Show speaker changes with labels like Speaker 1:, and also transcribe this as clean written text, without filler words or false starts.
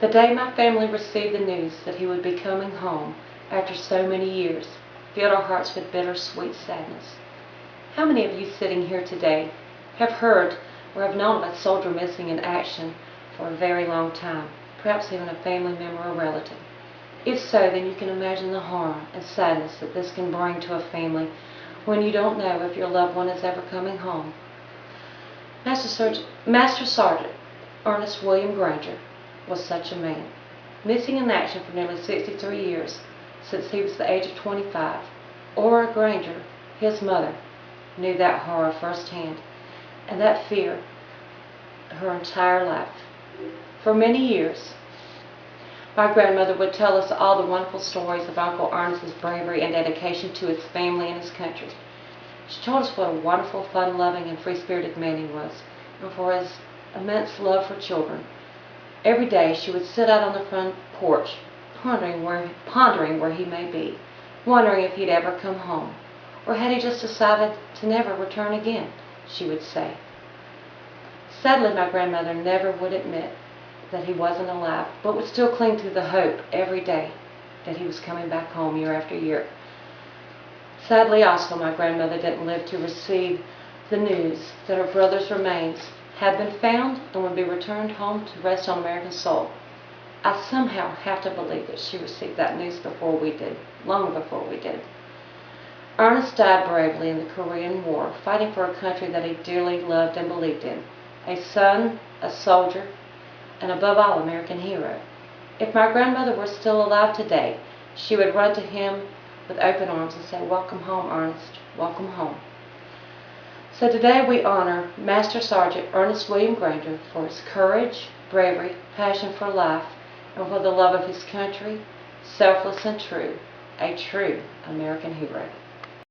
Speaker 1: The day my family received the news that he would be coming home after so many years filled our hearts with bittersweet sadness. How many of you sitting here today have heard or have known of a soldier missing in action for a very long time, perhaps even a family member or relative? If so, then you can imagine the horror and sadness that this can bring to a family when you don't know if your loved one is ever coming home. Master Sergeant Ernest William Granger was such a man, missing in action for nearly 63 years, since he was the age of 25. Aura Granger, his mother, knew that horror firsthand, and that fear her entire life. For many years, my grandmother would tell us all the wonderful stories of Uncle Ernest's bravery and dedication to his family and his country. She told us what a wonderful, fun-loving, and free-spirited man he was, and for his immense love for children. Every day she would sit out on the front porch, pondering where he may be, wondering if he'd ever come home, or had he just decided to never return again, she would say. Sadly, my grandmother never would admit that he wasn't alive, but would still cling to the hope every day that he was coming back home year after year. Sadly also, my grandmother didn't live to receive the news that her brother's remains had been found and would be returned home to rest on American soil. I somehow have to believe that she received that news before we did, long before we did. Ernest died bravely in the Korean War, fighting for a country that he dearly loved and believed in. A son, a soldier, and above all, American hero. If my grandmother were still alive today, she would run to him with open arms and say, "Welcome home, Ernest, welcome home." So today we honor Master Sergeant Ernest William Granger for his courage, bravery, passion for life, and for the love of his country, selfless and true, a true American hero.